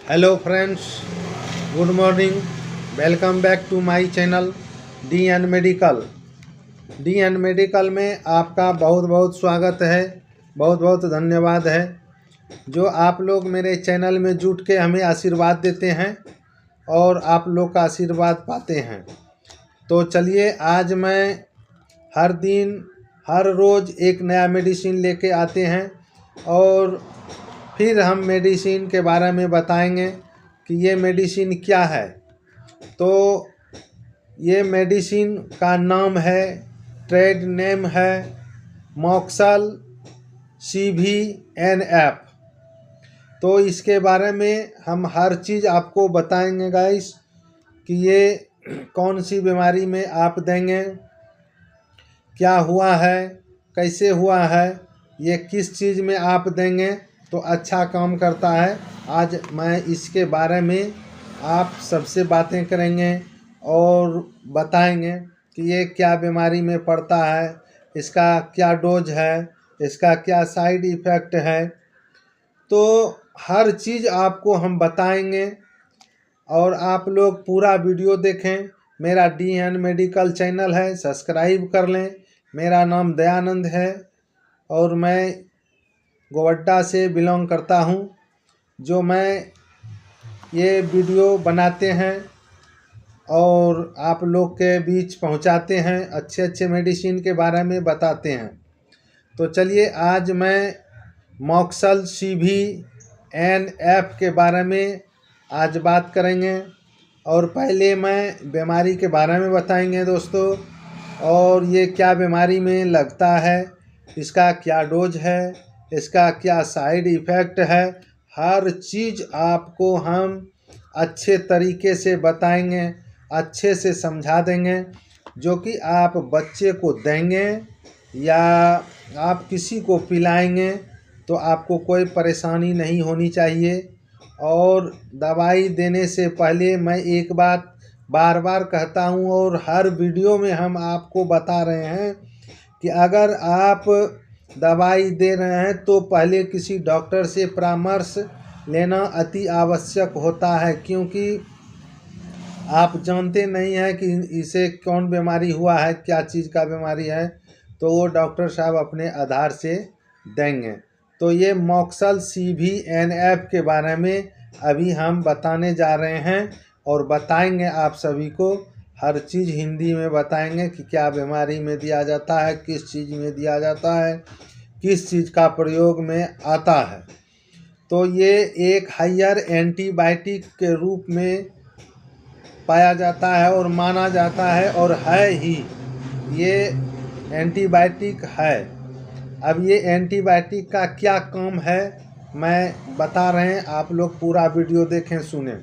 Hello friends, good morning. Welcome back to my channel D N Medical में आपका बहुत बहुत स्वागत है। बहुत बहुत धन्यवाद है जो आप लोग मेरे चैनल में जुट के हमें आशीर्वाद देते हैं और आप लोग का आशीर्वाद पाते हैं। तो चलिए, आज मैं हर दिन हर रोज़ एक नया मेडिसिन लेके आते हैं और फिर हम मेडिसिन के बारे में बताएंगे कि ये मेडिसिन क्या है। तो ये मेडिसिन का नाम है, ट्रेड नेम है मॉक्सल CVNF। तो इसके बारे में हम हर चीज़ आपको बताएंगे गाइस कि ये कौन सी बीमारी में आप देंगे, क्या हुआ है, कैसे हुआ है, ये किस चीज़ में आप देंगे तो अच्छा काम करता है। आज मैं इसके बारे में आप सबसे बातें करेंगे और बताएंगे कि ये क्या बीमारी में पड़ता है, इसका क्या डोज है, इसका क्या साइड इफ़ेक्ट है। तो हर चीज़ आपको हम बताएंगे और आप लोग पूरा वीडियो देखें। मेरा DN मेडिकल चैनल है, सब्सक्राइब कर लें। मेरा नाम दयानंद है और मैं गोवड्डा से बिलोंग करता हूँ। जो मैं ये वीडियो बनाते हैं और आप लोग के बीच पहुँचाते हैं, अच्छे अच्छे मेडिसिन के बारे में बताते हैं। तो चलिए, आज मैं मॉक्सल CVNF के बारे में आज बात करेंगे। और पहले मैं बीमारी के बारे में बताएंगे दोस्तों, और ये क्या बीमारी में लगता है, इसका क्या डोज है, इसका क्या साइड इफ़ेक्ट है। हर चीज़ आपको हम अच्छे तरीके से बताएंगे, अच्छे से समझा देंगे, जो कि आप बच्चे को देंगे या आप किसी को पिलाएंगे तो आपको कोई परेशानी नहीं होनी चाहिए। और दवाई देने से पहले मैं एक बात बार बार कहता हूँ और हर वीडियो में हम आपको बता रहे हैं कि अगर आप दवाई दे रहे हैं तो पहले किसी डॉक्टर से परामर्श लेना अति आवश्यक होता है, क्योंकि आप जानते नहीं हैं कि इसे कौन बीमारी हुआ है, क्या चीज़ का बीमारी है। तो वो डॉक्टर साहब अपने आधार से देंगे। तो ये मॉक्सल CVNF के बारे में अभी हम बताने जा रहे हैं और बताएंगे आप सभी को। हर चीज़ हिंदी में बताएंगे कि क्या बीमारी में दिया जाता है, किस चीज़ में दिया जाता है, किस चीज़ का प्रयोग में आता है। तो ये एक हायर एंटीबायोटिक के रूप में पाया जाता है और माना जाता है, और है ही, ये एंटीबायोटिक है। अब ये एंटीबायोटिक का क्या काम है मैं बता रहे हैं, आप लोग पूरा वीडियो देखें, सुने।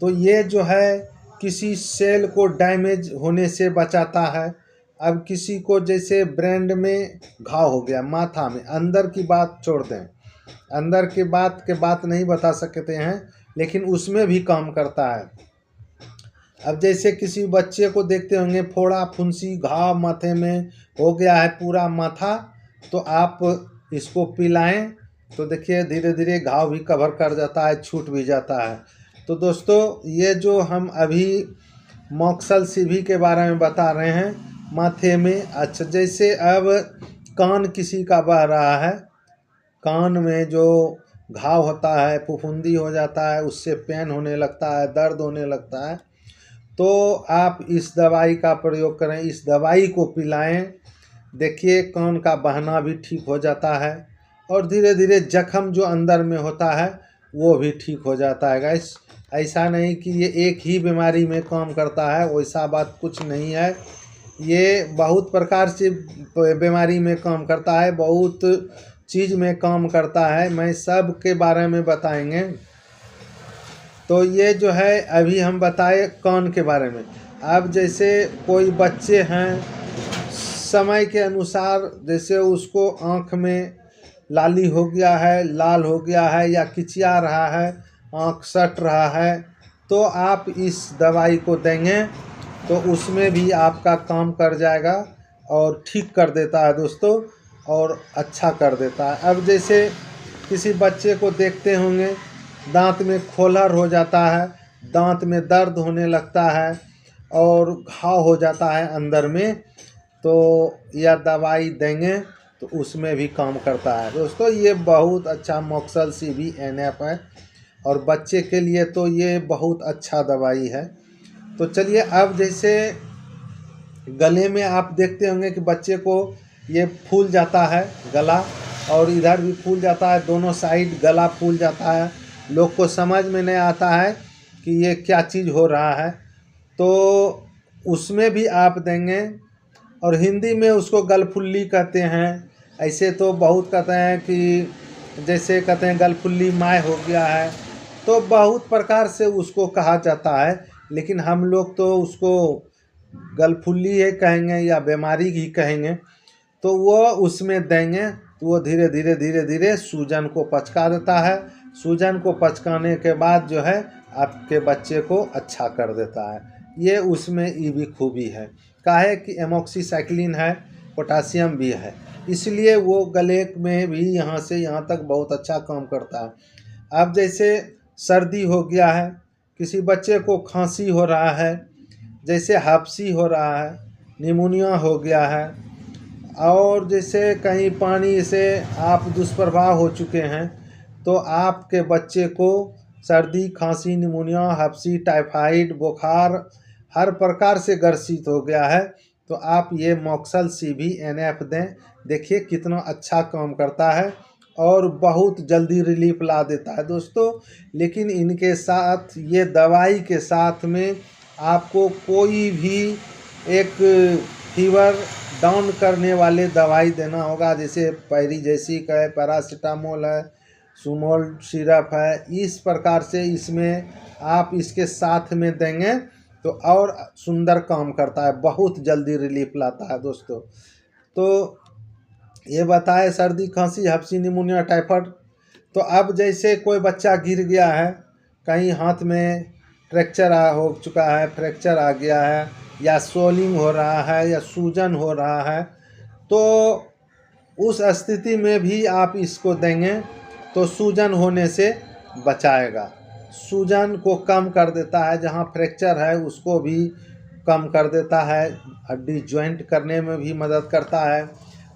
तो ये जो है किसी सेल को डैमेज होने से बचाता है। अब किसी को जैसे ब्रेन में घाव हो गया, माथा में, अंदर की बात छोड़ दें, अंदर की बात नहीं बता सकते हैं, लेकिन उसमें भी काम करता है। अब जैसे किसी बच्चे को देखते होंगे फोड़ा फुंसी घाव माथे में हो गया है पूरा माथा, तो आप इसको पिलाएं तो देखिए धीरे धीरे घाव भी कवर कर जाता है, छूट भी जाता है। तो दोस्तों, ये जो हम अभी मॉक्सल CV के बारे में बता रहे हैं माथे में। अच्छा, जैसे अब कान किसी का बह रहा है, कान में जो घाव होता है, फुफुंदी हो जाता है, उससे पेन होने लगता है, दर्द होने लगता है, तो आप इस दवाई का प्रयोग करें, इस दवाई को पिलाएं। देखिए कान का बहना भी ठीक हो जाता है और धीरे धीरे जख्म जो अंदर में होता है वो भी ठीक हो जाता है गाइस। ऐसा नहीं कि ये एक ही बीमारी में काम करता है, वैसा बात कुछ नहीं है। ये बहुत प्रकार से बीमारी में काम करता है, बहुत चीज़ में काम करता है, मैं सब के बारे में बताएंगे। तो ये जो है अभी हम बताए कान के बारे में। अब जैसे कोई बच्चे हैं, समय के अनुसार जैसे उसको आँख में लाली हो गया है, लाल हो गया है, या किचिया रहा है, आँख सट रहा है, तो आप इस दवाई को देंगे तो उसमें भी आपका काम कर जाएगा और ठीक कर देता है दोस्तों, और अच्छा कर देता है। अब जैसे किसी बच्चे को देखते होंगे दांत में खोलर हो जाता है, दांत में दर्द होने लगता है और घाव हो जाता है अंदर में, तो यह दवाई देंगे तो उसमें भी काम करता है दोस्तों। ये बहुत अच्छा मॉक्सल CV NF है और बच्चे के लिए तो ये बहुत अच्छा दवाई है। तो चलिए, अब जैसे गले में आप देखते होंगे कि बच्चे को ये फूल जाता है गला, और इधर भी फूल जाता है, दोनों साइड गला फूल जाता है। लोग को समझ में नहीं आता है कि ये क्या चीज़ हो रहा है, तो उसमें भी आप देंगे। और हिंदी में उसको गलफुल्ली कहते हैं। ऐसे तो बहुत कहते हैं कि जैसे कहते हैं गलफुल्ली माय हो गया है, तो बहुत प्रकार से उसको कहा जाता है, लेकिन हम लोग तो उसको गलफुल्ली ही कहेंगे या बीमारी ही कहेंगे। तो वो उसमें देंगे तो वो धीरे धीरे धीरे धीरे सूजन को पचका देता है। सूजन को पचकाने के बाद जो है आपके बच्चे को अच्छा कर देता है। ये उसमें ये भी खूबी है, काहे कि एमॉक्सीसाइक्लिन है, पोटासियम भी है, इसलिए वो गले में भी यहाँ से यहाँ तक बहुत अच्छा काम करता है। अब जैसे सर्दी हो गया है, किसी बच्चे को खांसी हो रहा है, जैसे हाफसी हो रहा है, निमोनिया हो गया है, और जैसे कहीं पानी से आप दुष्प्रभाव हो चुके हैं, तो आपके बच्चे को सर्दी, खांसी, निमोनिया, हाफसी, टाइफाइड, बुखार हर प्रकार से ग्रसित हो गया है, तो आप ये मॉक्सल CV NF दें। देखिए कितना अच्छा काम करता है और बहुत जल्दी रिलीफ ला देता है दोस्तों। लेकिन इनके साथ, ये दवाई के साथ में आपको कोई भी एक फीवर डाउन करने वाले दवाई देना होगा, जैसे पैराजेसिक है, पैरासीटामोल है, सुमोल सिरप है। इस प्रकार से इसमें आप इसके साथ में देंगे तो और सुंदर काम करता है, बहुत जल्दी रिलीफ लाता है दोस्तों। तो ये बताए सर्दी, खांसी, हाफसी, निमोनिया, टाइफाइड। तो अब जैसे कोई बच्चा गिर गया है, कहीं हाथ में फ्रैक्चर हो चुका है, फ्रैक्चर आ गया है, या स्वेलिंग हो रहा है, या सूजन हो रहा है, तो उस स्थिति में भी आप इसको देंगे तो सूजन होने से बचाएगा, सूजन को कम कर देता है, जहाँ फ्रैक्चर है उसको भी कम कर देता है, हड्डी ज्वाइंट करने में भी मदद करता है,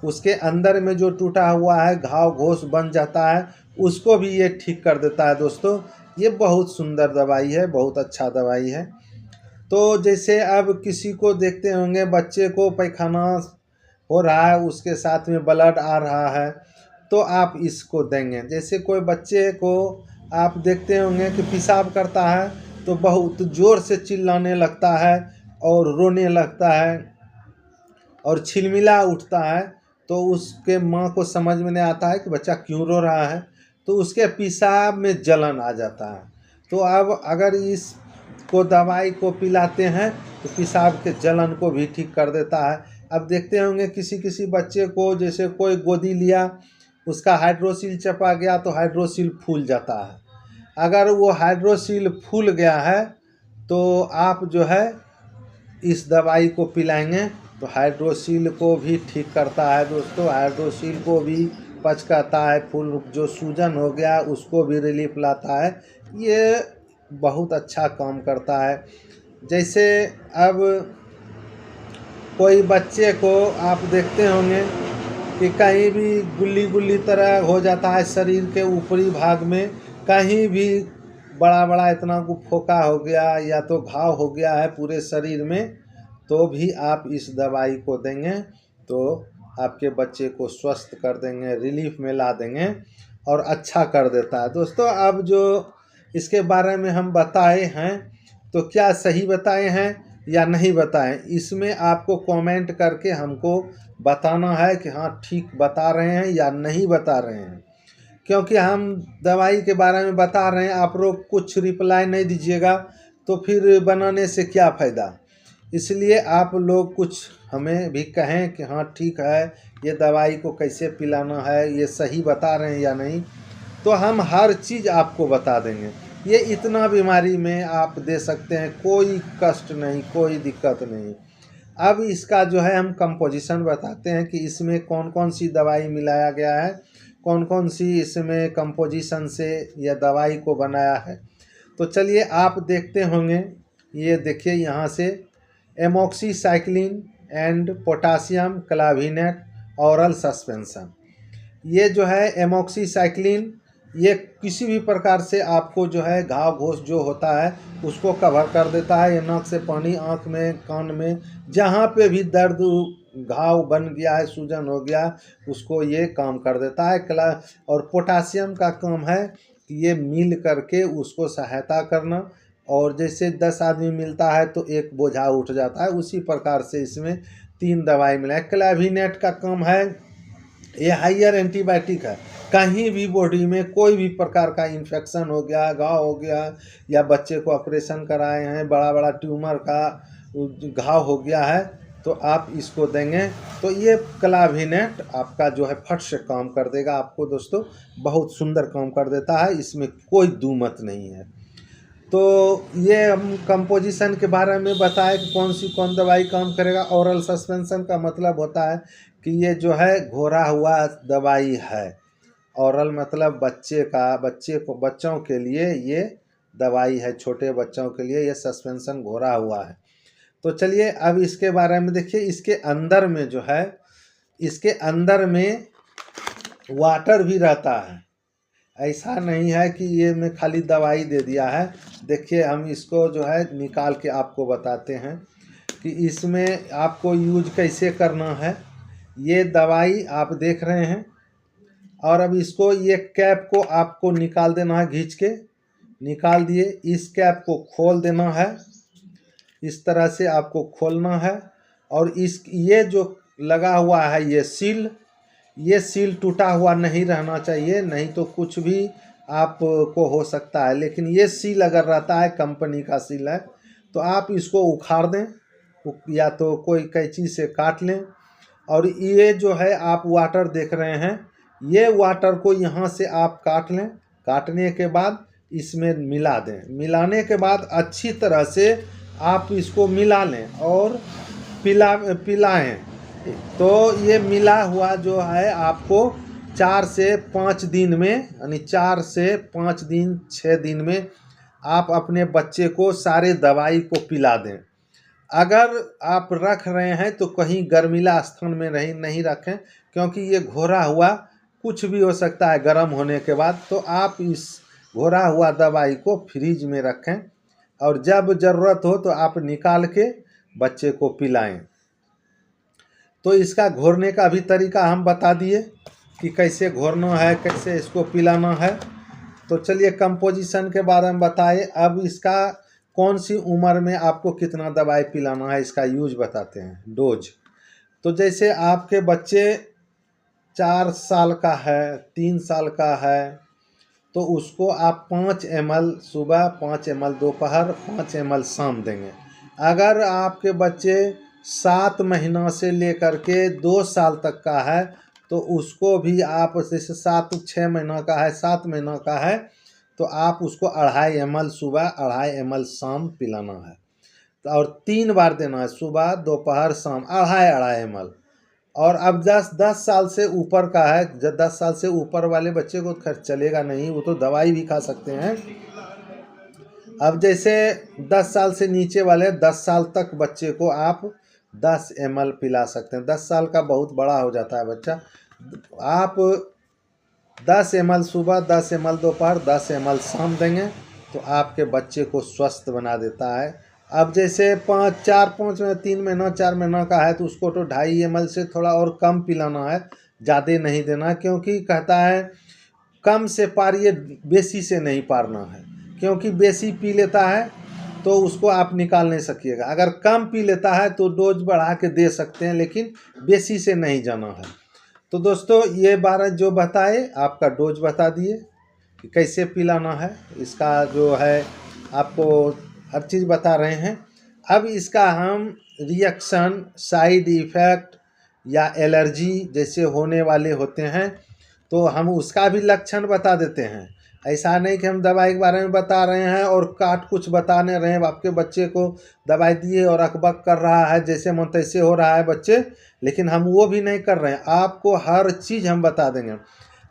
उसके अंदर में जो टूटा हुआ है घाव घोष बन जाता है उसको भी ये ठीक कर देता है दोस्तों। ये बहुत सुंदर दवाई है, बहुत अच्छा दवाई है। तो जैसे अब किसी को देखते होंगे बच्चे को पैखाना हो रहा है, उसके साथ में ब्लड आ रहा है, तो आप इसको देंगे। जैसे कोई बच्चे को आप देखते होंगे कि पेशाब करता है तो बहुत ज़ोर से चिल्लाने लगता है और रोने लगता है और छिलमिला उठता है, तो उसके माँ को समझ में नहीं आता है कि बच्चा क्यों रो रहा है, तो उसके पेशाब में जलन आ जाता है। तो अब अगर इसको दवाई को पिलाते हैं तो पेशाब के जलन को भी ठीक कर देता है। अब देखते होंगे किसी किसी बच्चे को, जैसे कोई गोदी लिया, उसका हाइड्रोसिल चपा गया तो हाइड्रोसिल फूल जाता है। अगर वो हाइड्रोसिल फूल गया है तो आप जो है इस दवाई को पिलाएंगे तो हाइड्रोसिल को भी ठीक करता है दोस्तों, हाइड्रोसिल को भी पचकाता है, फूल जो सूजन हो गया उसको भी रिलीफ लाता है। ये बहुत अच्छा काम करता है। जैसे अब कोई बच्चे को आप देखते होंगे कि कहीं भी गुल्ली गुल्ली तरह हो जाता है शरीर के ऊपरी भाग में, कहीं भी बड़ा बड़ा इतना को फोका हो गया या तो घाव हो गया है पूरे शरीर में, तो भी आप इस दवाई को देंगे तो आपके बच्चे को स्वस्थ कर देंगे, रिलीफ में ला देंगे और अच्छा कर देता है दोस्तों। अब जो इसके बारे में हम बताए हैं तो क्या सही बताए हैं या नहीं बताएं, इसमें आपको कमेंट करके हमको बताना है कि हाँ ठीक बता रहे हैं या नहीं बता रहे हैं। क्योंकि हम दवाई के बारे में बता रहे हैं, आप लोग कुछ रिप्लाई नहीं दीजिएगा तो फिर बनाने से क्या फ़ायदा। इसलिए आप लोग कुछ हमें भी कहें कि हाँ ठीक है, ये दवाई को कैसे पिलाना है, ये सही बता रहे हैं या नहीं, तो हम हर चीज़ आपको बता देंगे। ये इतना बीमारी में आप दे सकते हैं, कोई कष्ट नहीं, कोई दिक्कत नहीं। अब इसका जो है हम कंपोजिशन बताते हैं कि इसमें कौन कौन सी दवाई मिलाया गया है, कौन कौन सी इसमें कंपोजिशन से यह दवाई को बनाया है। तो चलिए आप देखते होंगे, ये देखिए यहाँ से एमॉक्सीसाइक्लिन एंड पोटासियम क्लाविनेट ऑरल सस्पेंशन। ये जो है एमॉक्सीसाइक्लिन, ये किसी भी प्रकार से आपको जो है घाव घोष जो होता है उसको कवर कर देता है। ये नाक से पानी, आँख में, कान में, जहाँ पे भी दर्द घाव बन गया है, सूजन हो गया, उसको ये काम कर देता है। और पोटासियम का काम है कि ये मिल करके उसको सहायता करना, और जैसे 10 आदमी मिलता है तो एक बोझा उठ जाता है, उसी प्रकार से इसमें 3 दवाई मिला है। क्लाविनेट का काम है, ये हायर एंटीबायोटिक है। कहीं भी बॉडी में कोई भी प्रकार का इन्फेक्शन हो गया, घाव हो गया, या बच्चे को ऑपरेशन कराए हैं, बड़ा बड़ा ट्यूमर का घाव हो गया है, तो आप इसको देंगे तो ये क्लाविनेट आपका जो है फट से काम कर देगा आपको। दोस्तों बहुत सुंदर काम कर देता है, इसमें कोई दूमत नहीं है। तो ये हम कंपोजिशन के बारे में बताएं कि कौन दवाई काम करेगा। ऑरल सस्पेंशन का मतलब होता है कि ये जो है घोरा हुआ दवाई है। ऑरल मतलब बच्चों के लिए ये दवाई है, छोटे बच्चों के लिए ये सस्पेंशन घोरा हुआ है। तो चलिए अब इसके बारे में देखिए। इसके अंदर में जो है, इसके अंदर में वाटर भी रहता है। ऐसा नहीं है कि ये मैं खाली दवाई दे दिया है। देखिए हम इसको जो है निकाल के आपको बताते हैं कि इसमें आपको यूज कैसे करना है। ये दवाई आप देख रहे हैं, और अब इसको ये कैप को आपको निकाल देना है, खींच के निकाल दिए। इस कैप को खोल देना है, इस तरह से आपको खोलना है। और ये जो लगा हुआ है ये सील टूटा हुआ नहीं रहना चाहिए, नहीं तो कुछ भी आपको हो सकता है। लेकिन ये सील अगर रहता है, कंपनी का सील है, तो आप इसको उखाड़ दें या तो कोई कैंची से काट लें। और ये जो है आप वाटर देख रहे हैं, ये वाटर को यहाँ से आप काट लें। काटने के बाद इसमें मिला दें। मिलाने के बाद अच्छी तरह से आप इसको मिला लें और पिलाएं। तो ये मिला हुआ जो है आपको 4 से 5 दिन में, यानी 4 से 5 दिन 6 दिन में आप अपने बच्चे को सारे दवाई को पिला दें। अगर आप रख रहे हैं तो कहीं गर्मीला स्थान में नहीं रखें, क्योंकि ये घोरा हुआ कुछ भी हो सकता है गर्म होने के बाद। तो आप इस घोरा हुआ दवाई को फ्रिज में रखें, और जब ज़रूरत हो तो आप निकाल के बच्चे को पिलाएं। तो इसका घोरने का भी तरीका हम बता दिए कि कैसे घोरना है, कैसे इसको पिलाना है। तो चलिए कंपोजिशन के बारे में बताए। अब इसका कौन सी उम्र में आपको कितना दवाई पिलाना है, इसका यूज बताते हैं, डोज। तो जैसे आपके बच्चे 4 साल का है, 3 साल का है, तो उसको आप 5 ml सुबह, 5 ml दोपहर, 5 ml शाम देंगे। अगर आपके बच्चे 7 महीना से लेकर के 2 साल तक का है, तो उसको भी आप, जैसे 6 महीना का है, 7 महीना का है, तो आप उसको 2.5 ml सुबह, 2.5 ml शाम पिलाना है। और 3 बार देना है, सुबह, दोपहर, शाम, 2.5 ml। और अब 10 साल से ऊपर का है, जब 10 साल से ऊपर वाले बच्चे को खर्च चलेगा नहीं, वो तो दवाई भी खा सकते हैं। अब जैसे 10 साल से नीचे वाले 10 साल तक बच्चे को आप 10 ml पिला सकते हैं। 10 साल का बहुत बड़ा हो जाता है बच्चा। आप 10 ml सुबह, 10 ml दोपहर, 10 ml शाम देंगे तो आपके बच्चे को स्वस्थ बना देता है। अब जैसे 3 महीना 4 महीना का है, तो उसको तो 2.5 ml से थोड़ा और कम पिलाना है, ज़्यादा नहीं देना, क्योंकि कहता है कम से पारिए, बेसी से नहीं पारना है। क्योंकि बेसी पी लेता है तो उसको आप निकाल नहीं सकिएगा। अगर कम पी लेता है तो डोज बढ़ा के दे सकते हैं, लेकिन बेसी से नहीं जाना है। तो दोस्तों ये 12 जो बताए, आपका डोज बता दिए कि कैसे पिलाना है। इसका जो है आपको हर चीज़ बता रहे हैं। अब इसका हम रिएक्शन, साइड इफ़ेक्ट या एलर्जी जैसे होने वाले होते हैं, तो हम उसका भी लक्षण बता देते हैं। ऐसा नहीं कि हम दवाई के बारे में बता रहे हैं और काट कुछ बताने रहे हैं। आपके बच्चे को दवाई दिए और अकबक कर रहा है, जैसे मन तैसे हो रहा है बच्चे, लेकिन हम वो भी नहीं कर रहे हैं। आपको हर चीज़ हम बता देंगे।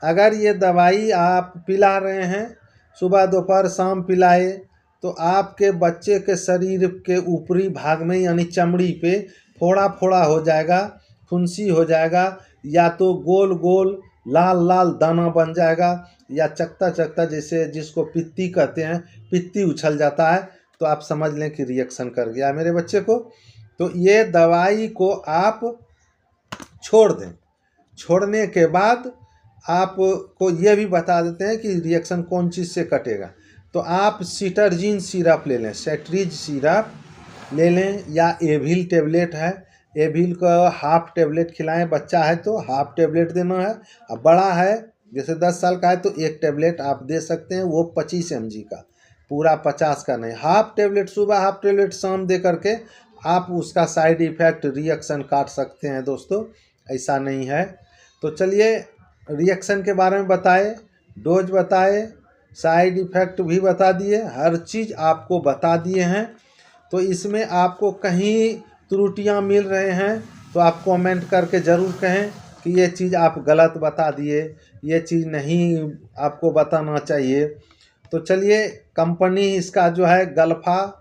अगर ये दवाई आप पिला रहे हैं, सुबह दोपहर शाम पिलाए, तो आपके बच्चे के शरीर के ऊपरी भाग में यानी चमड़ी पे फोड़ा फोड़ा हो जाएगा, फुंसी हो जाएगा, या तो गोल गोल लाल लाल दाना बन जाएगा, या चकता चकता जैसे जिसको पित्ती कहते हैं, पित्ती उछल जाता है, तो आप समझ लें कि रिएक्शन कर गया मेरे बच्चे को। तो ये दवाई को आप छोड़ दें। छोड़ने के बाद आपको ये भी बता देते हैं कि रिएक्शन कौन चीज़ से कटेगा। तो आप सिटरजिन सिरप ले लें, सेट्रिज सिरप ले लें, या एविल टेबलेट है, एविल का हाफ टेबलेट खिलाएं। बच्चा है तो हाफ टेबलेट देना है, अब बड़ा है जैसे 10 साल का है तो एक टेबलेट आप दे सकते हैं, वो 25 mg का, पूरा 50 का नहीं। हाफ टेबलेट सुबह, हाफ टेबलेट शाम दे करके आप उसका साइड इफ़ेक्ट रिएक्शन काट सकते हैं दोस्तों, ऐसा नहीं है। तो चलिए रिएक्शन के बारे में बताए, डोज बताए, साइड इफ़ेक्ट भी बता दिए, हर चीज़ आपको बता दिए हैं। तो इसमें आपको कहीं त्रुटियां मिल रहे हैं तो आप कमेंट करके ज़रूर कहें कि ये चीज़ आप गलत बता दिए, ये चीज़ नहीं आपको बताना चाहिए। तो चलिए, कंपनी इसका जो है गल्फा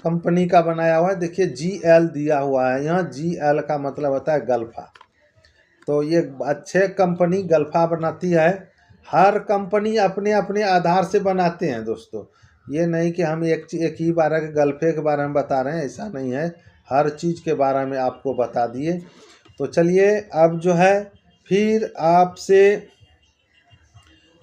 कंपनी का बनाया हुआ है, देखिए GL दिया हुआ है यहाँ, GL का मतलब होता है गल्फा। तो ये अच्छे कंपनी गल्फा बनाती है। हर कंपनी अपने अपने आधार से बनाते हैं दोस्तों, ये नहीं कि हम एक ही बार के गल्फे के बारे में बता रहे हैं, ऐसा नहीं है, हर चीज़ के बारे में आपको बता दिए। तो चलिए अब जो है फिर आपसे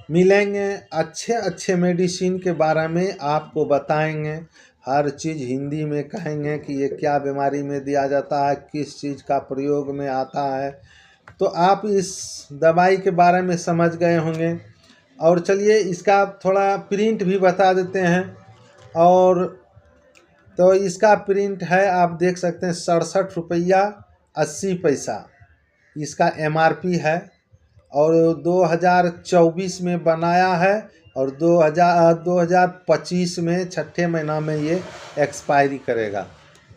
मिलेंगे, अच्छे अच्छे मेडिसिन के बारे में आपको बताएंगे, हर चीज़ हिंदी में कहेंगे कि ये क्या बीमारी में दिया जाता है, किस चीज़ का प्रयोग में आता है। तो आप इस दवाई के बारे में समझ गए होंगे। और चलिए इसका थोड़ा प्रिंट भी बता देते हैं। और तो इसका प्रिंट है, आप देख सकते हैं 67 रुपया 80 पैसा इसका MRP है, और 2024 में बनाया है, और 2025 में छठे महीना में ये एक्सपायरी करेगा।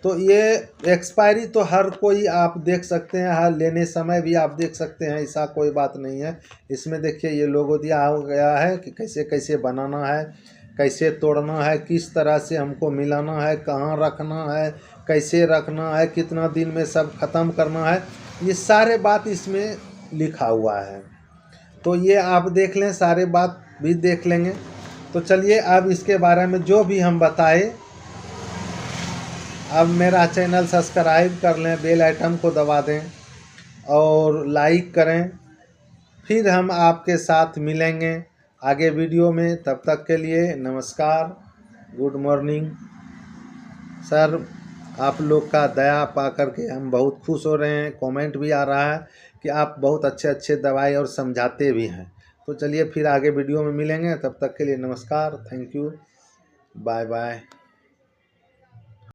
तो ये एक्सपायरी तो हर कोई आप देख सकते हैं, हर लेने समय भी आप देख सकते हैं, ऐसा कोई बात नहीं है। इसमें देखिए ये लोगो दिया हो गया है कि कैसे कैसे बनाना है, कैसे तोड़ना है, किस तरह से हमको मिलाना है, कहाँ रखना है, कैसे रखना है, कितना दिन में सब ख़त्म करना है, ये सारे बात इसमें लिखा हुआ है। तो ये आप देख लें, सारे बात भी देख लेंगे। तो चलिए अब इसके बारे में जो भी हम बताए, अब मेरा चैनल सब्सक्राइब कर लें, बेल आइटम को दबा दें और लाइक करें। फिर हम आपके साथ मिलेंगे आगे वीडियो में, तब तक के लिए नमस्कार, गुड मॉर्निंग। सर आप लोग का दया पा करके हम बहुत खुश हो रहे हैं, कमेंट भी आ रहा है कि आप बहुत अच्छे अच्छे दवाई और समझाते भी हैं। तो चलिए फिर आगे वीडियो में मिलेंगे, तब तक के लिए नमस्कार, थैंक यू, बाय बाय।